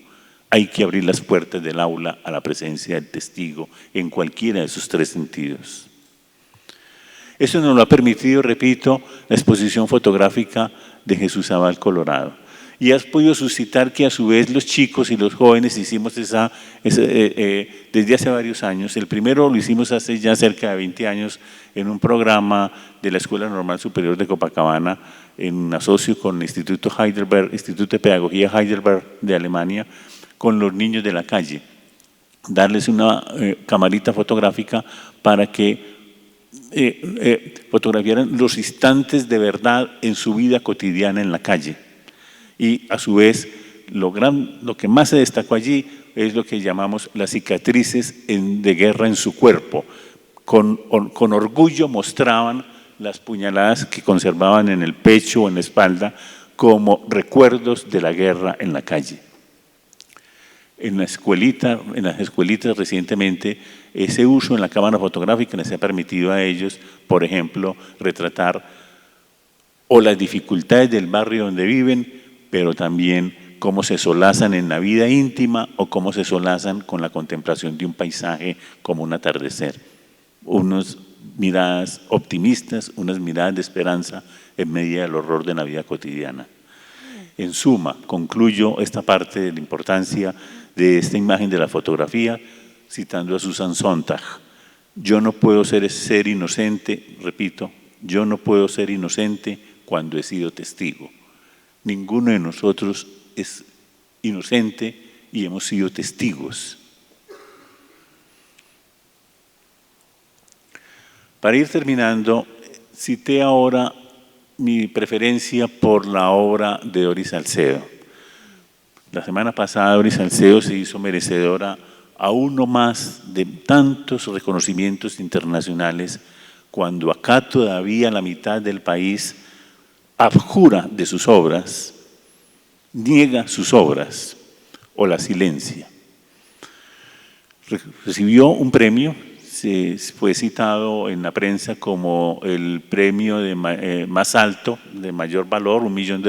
Hay que abrir las puertas del aula a la presencia del testigo en cualquiera de esos tres sentidos. Eso nos lo ha permitido, repito, la exposición fotográfica de Jesús Abad Colorado. Y has podido suscitar que a su vez los chicos y los jóvenes hicimos desde hace varios años. El primero lo hicimos hace ya cerca de 20 años en un programa de la Escuela Normal Superior de Copacabana, en asocio con el Instituto Heidelberg, Instituto de Pedagogía Heidelberg de Alemania, con los niños de la calle. Darles una camarita fotográfica para que fotografiaran los instantes de verdad en su vida cotidiana en la calle. Y a su vez, lo que más se destacó allí es lo que llamamos las cicatrices de guerra en su cuerpo. Con orgullo mostraban las puñaladas que conservaban en el pecho o en la espalda como recuerdos de la guerra en la calle. En las escuelitas recientemente, ese uso en la cámara fotográfica les ha permitido a ellos, por ejemplo, retratar o las dificultades del barrio donde viven, pero también cómo se solazan en la vida íntima o cómo se solazan con la contemplación de un paisaje como un atardecer. Unas miradas optimistas, unas miradas de esperanza en medio del horror de la vida cotidiana. En suma, concluyo esta parte de la importancia de esta imagen de la fotografía citando a Susan Sontag. Yo no puedo ser inocente, repito, yo no puedo ser inocente cuando he sido testigo. Ninguno de nosotros es inocente y hemos sido testigos. Para ir terminando, cité ahora mi preferencia por la obra de Doris Salcedo. La semana pasada Doris Salcedo se hizo merecedora a uno más de tantos reconocimientos internacionales cuando acá todavía la mitad del país abjura de sus obras, niega sus obras o las silencia. Recibió un premio, fue citado en la prensa como el premio más alto, de mayor valor, $1 millón,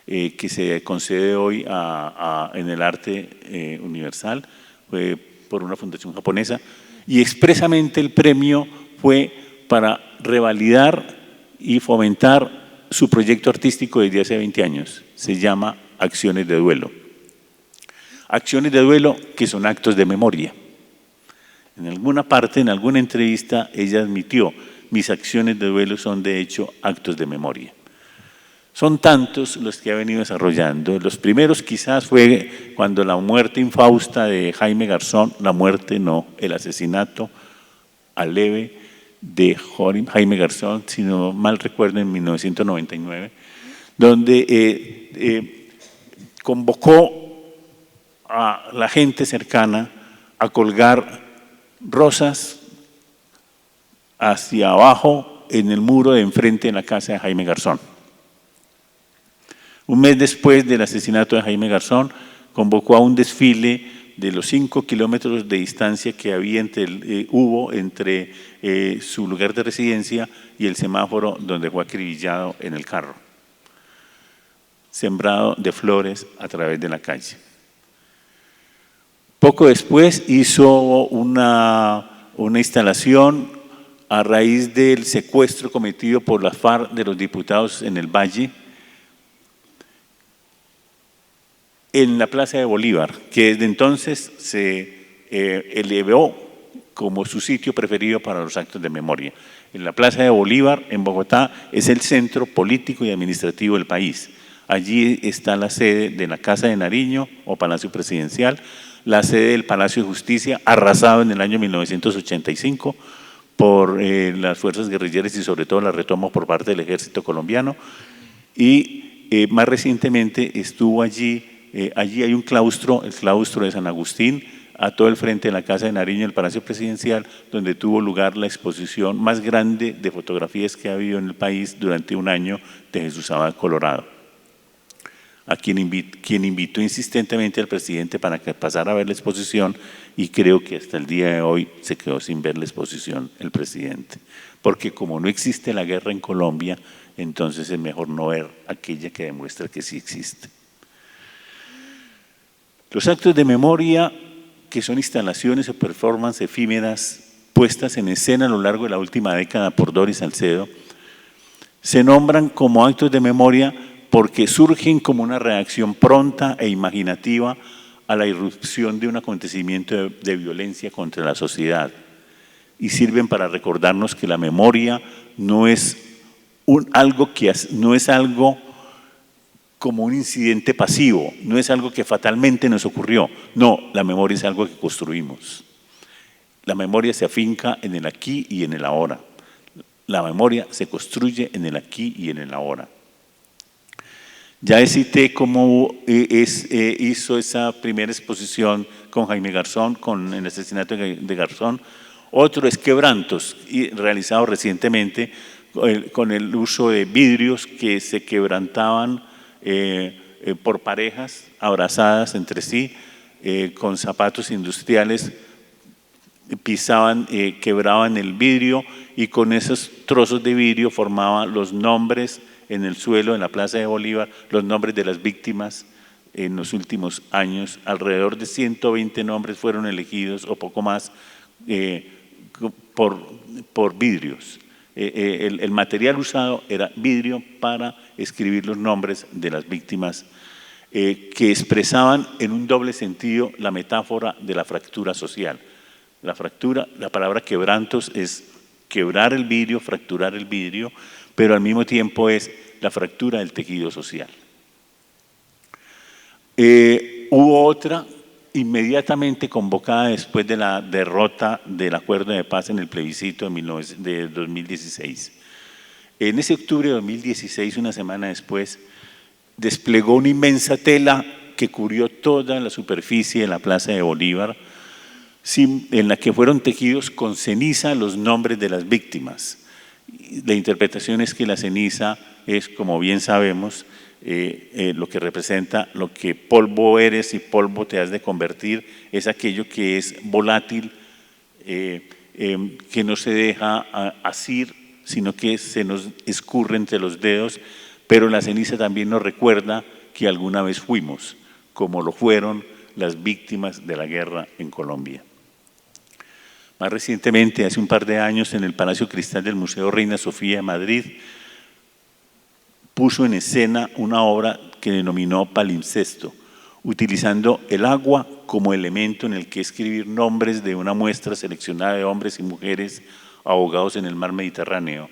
que se concede hoy en el arte universal, fue por una fundación japonesa, y expresamente el premio fue para revalidar y fomentar su proyecto artístico desde hace 20 años. Se llama Acciones de Duelo. Acciones de duelo que son actos de memoria. En alguna parte, en alguna entrevista, ella admitió: mis acciones de duelo son de hecho actos de memoria. Son tantos los que ha venido desarrollando. Los primeros quizás fue cuando la muerte infausta de Jaime Garzón, la muerte no, el asesinato aleve de Jaime Garzón, si no mal recuerdo, en 1999, donde convocó a la gente cercana a colgar rosas hacia abajo en el muro de enfrente de la casa de Jaime Garzón. Un mes después del asesinato de Jaime Garzón, convocó a un desfile de los 5 kilómetros de distancia que había hubo entre su lugar de residencia y el semáforo donde fue acribillado en el carro, sembrado de flores a través de la calle. Poco después hizo una instalación a raíz del secuestro cometido por las FARC de los diputados en el Valle, en la Plaza de Bolívar, que desde entonces se elevó como su sitio preferido para los actos de memoria. En la Plaza de Bolívar, en Bogotá, es el centro político y administrativo del país. Allí está la sede de la Casa de Nariño o Palacio Presidencial, la sede del Palacio de Justicia, arrasado en el año 1985 por las fuerzas guerrilleras y sobre todo la retoma por parte del ejército colombiano. Y más recientemente estuvo allí hay un claustro, el claustro de San Agustín, a todo el frente de la Casa de Nariño, el Palacio Presidencial, donde tuvo lugar la exposición más grande de fotografías que ha habido en el país durante un año de Jesús Abad Colorado, a quien invitó insistentemente al presidente para que pasara a ver la exposición, y creo que hasta el día de hoy se quedó sin ver la exposición el presidente, porque como no existe la guerra en Colombia, entonces es mejor no ver aquella que demuestra que sí existe. Los actos de memoria, que son instalaciones o performances efímeras puestas en escena a lo largo de la última década por Doris Salcedo, se nombran como actos de memoria porque surgen como una reacción pronta e imaginativa a la irrupción de un acontecimiento de violencia contra la sociedad, y sirven para recordarnos que la memoria no es algo como un incidente pasivo, no es algo que fatalmente nos ocurrió. No, la memoria es algo que construimos. La memoria se afinca en el aquí y en el ahora. La memoria se construye en el aquí y en el ahora. Ya cité cómo hizo esa primera exposición con Jaime Garzón, con el asesinato de Garzón. Otro es Quebrantos, realizado recientemente con el uso de vidrios que se quebrantaban por parejas abrazadas entre sí, con zapatos industriales, pisaban, quebraban el vidrio, y con esos trozos de vidrio formaban los nombres en el suelo, en la Plaza de Bolívar, los nombres de las víctimas en los últimos años. Alrededor de 120 nombres fueron elegidos o poco más por vidrios. El material usado era vidrio para escribir los nombres de las víctimas, que expresaban en un doble sentido la metáfora de la fractura social. La palabra quebrantos es quebrar el vidrio, fracturar el vidrio, pero al mismo tiempo es la fractura del tejido social. Hubo otra inmediatamente convocada después de la derrota del acuerdo de paz en el plebiscito de 2016. En ese octubre de 2016, una semana después, desplegó una inmensa tela que cubrió toda la superficie de la Plaza de Bolívar, en la que fueron tejidos con ceniza los nombres de las víctimas. La interpretación es que la ceniza es, como bien sabemos, lo que representa lo que polvo eres y polvo te has de convertir, es aquello que es volátil, que no se deja asir, sino que se nos escurre entre los dedos, pero la ceniza también nos recuerda que alguna vez fuimos, como lo fueron las víctimas de la guerra en Colombia. Más recientemente, hace un par de años, en el Palacio Cristal del Museo Reina Sofía de Madrid, puso en escena una obra que denominó Palimpsesto, utilizando el agua como elemento en el que escribir nombres de una muestra seleccionada de hombres y mujeres ahogados en el mar Mediterráneo,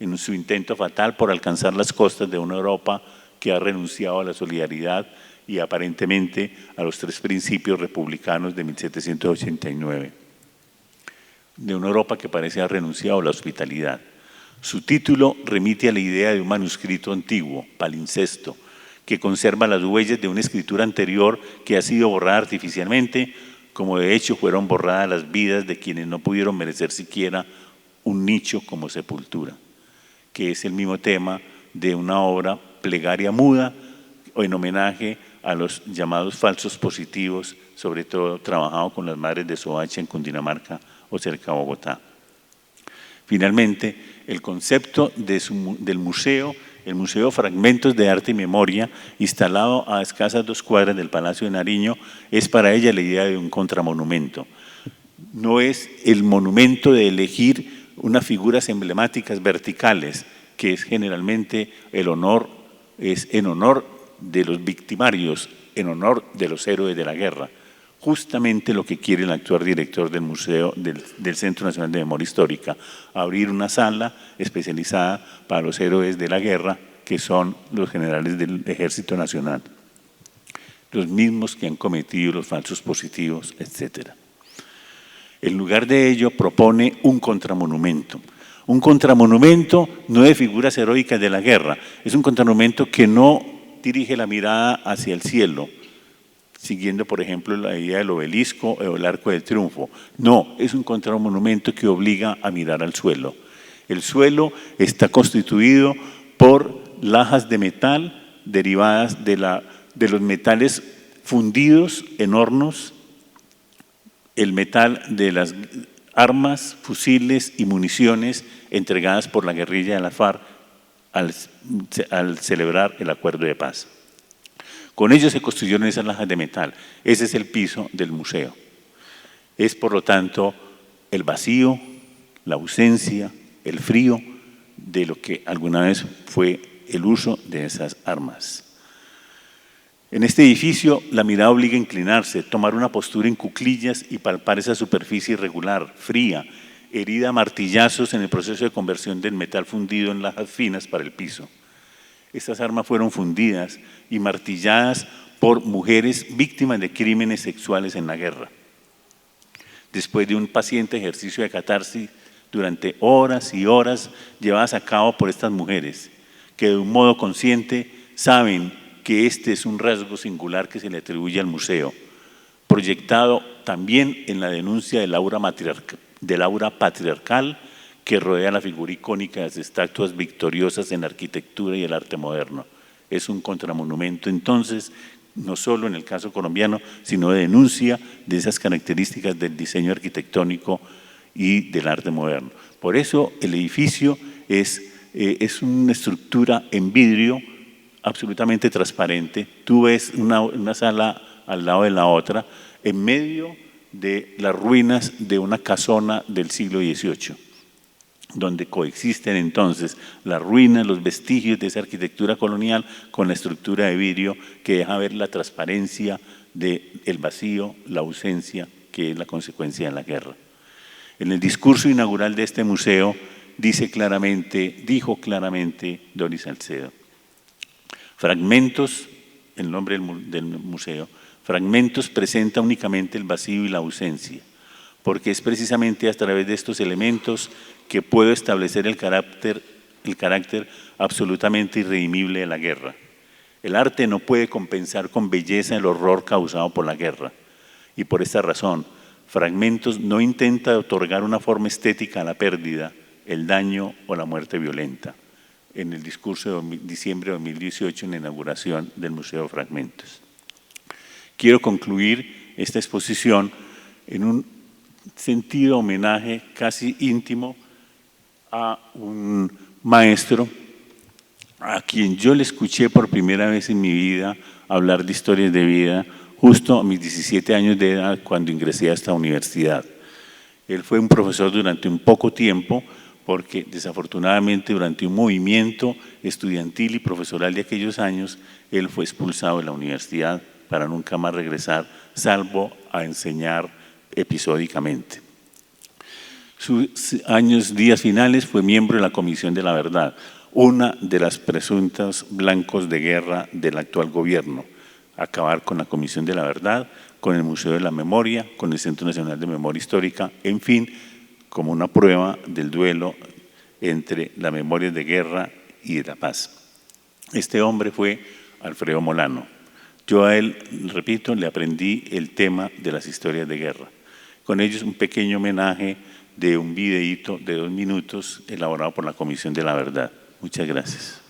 en su intento fatal por alcanzar las costas de una Europa que ha renunciado a la solidaridad y aparentemente a los 3 principios republicanos de 1789. De una Europa que parece haber renunciado a la hospitalidad. Su título remite a la idea de un manuscrito antiguo, palimpsesto, que conserva las huellas de una escritura anterior que ha sido borrada artificialmente, como de hecho fueron borradas las vidas de quienes no pudieron merecer siquiera un nicho como sepultura, que es el mismo tema de una obra plegaria muda en homenaje a los llamados falsos positivos, sobre todo trabajado con las madres de Soacha en Cundinamarca o cerca de Bogotá. Finalmente, el concepto del museo, el Museo Fragmentos de Arte y Memoria, instalado a escasas 2 cuadras del Palacio de Nariño, es para ella la idea de un contramonumento. No es el monumento de elegir unas figuras emblemáticas verticales, que es generalmente el honor, es en honor de los victimarios, en honor de los héroes de la guerra. Justamente lo que quiere el actual director del Museo del Centro Nacional de Memoria Histórica, abrir una sala especializada para los héroes de la guerra, que son los generales del Ejército Nacional, los mismos que han cometido los falsos positivos, etc. En lugar de ello, propone un contramonumento. Un contramonumento no de figuras heroicas de la guerra, es un contramonumento que no dirige la mirada hacia el cielo, siguiendo, por ejemplo, la idea del obelisco o el Arco del Triunfo. No, es un contramonumento que obliga a mirar al suelo. El suelo está constituido por lajas de metal derivadas de los metales fundidos en hornos, el metal de las armas, fusiles y municiones entregadas por la guerrilla de la FARC al celebrar el acuerdo de paz. Con ello se construyeron esas lajas de metal. Ese es el piso del museo. Es, por lo tanto, el vacío, la ausencia, el frío de lo que alguna vez fue el uso de esas armas. En este edificio, la mirada obliga a inclinarse, tomar una postura en cuclillas y palpar esa superficie irregular, fría, herida a martillazos en el proceso de conversión del metal fundido en lajas finas para el piso. Estas armas fueron fundidas y martilladas por mujeres víctimas de crímenes sexuales en la guerra. Después de un paciente ejercicio de catarsis durante horas y horas llevadas a cabo por estas mujeres, que de un modo consciente saben que este es un rasgo singular que se le atribuye al museo, proyectado también en la denuncia del aura patriarcal que rodea la figura icónica de las estatuas victoriosas en la arquitectura y el arte moderno. Es un contramonumento, entonces, no solo en el caso colombiano, sino de denuncia de esas características del diseño arquitectónico y del arte moderno. Por eso el edificio es una estructura en vidrio absolutamente transparente. Tú ves una sala al lado de la otra, en medio de las ruinas de una casona del siglo XVIII, donde coexisten entonces las ruinas, los vestigios de esa arquitectura colonial con la estructura de vidrio que deja ver la transparencia del vacío, la ausencia, que es la consecuencia de la guerra. En el discurso inaugural de este museo dijo claramente Doris Salcedo: Fragmentos, el nombre del museo, Fragmentos presenta únicamente el vacío y la ausencia, porque es precisamente a través de estos elementos que puedo establecer el carácter absolutamente irredimible de la guerra. El arte no puede compensar con belleza el horror causado por la guerra, y por esta razón, Fragmentos no intenta otorgar una forma estética a la pérdida, el daño o la muerte violenta. En el discurso de diciembre de 2018, en la inauguración del Museo Fragmentos. Quiero concluir esta exposición en un sentido homenaje casi íntimo a un maestro a quien yo le escuché por primera vez en mi vida hablar de historias de vida justo a mis 17 años de edad cuando ingresé a esta universidad. Él fue un profesor durante un poco tiempo, porque desafortunadamente durante un movimiento estudiantil y profesoral de aquellos años, él fue expulsado de la universidad para nunca más regresar, salvo a enseñar episódicamente. Sus días finales fue miembro de la Comisión de la Verdad, una de las presuntas blancos de guerra del actual gobierno. Acabar con la Comisión de la Verdad, con el Museo de la Memoria, con el Centro Nacional de Memoria Histórica, en fin, como una prueba del duelo entre la memoria de guerra y de la paz. Este hombre fue Alfredo Molano. Yo a él, repito, le aprendí el tema de las historias de guerra. Con ellos un pequeño homenaje de un videíto de 2 minutos elaborado por la Comisión de la Verdad. Muchas gracias.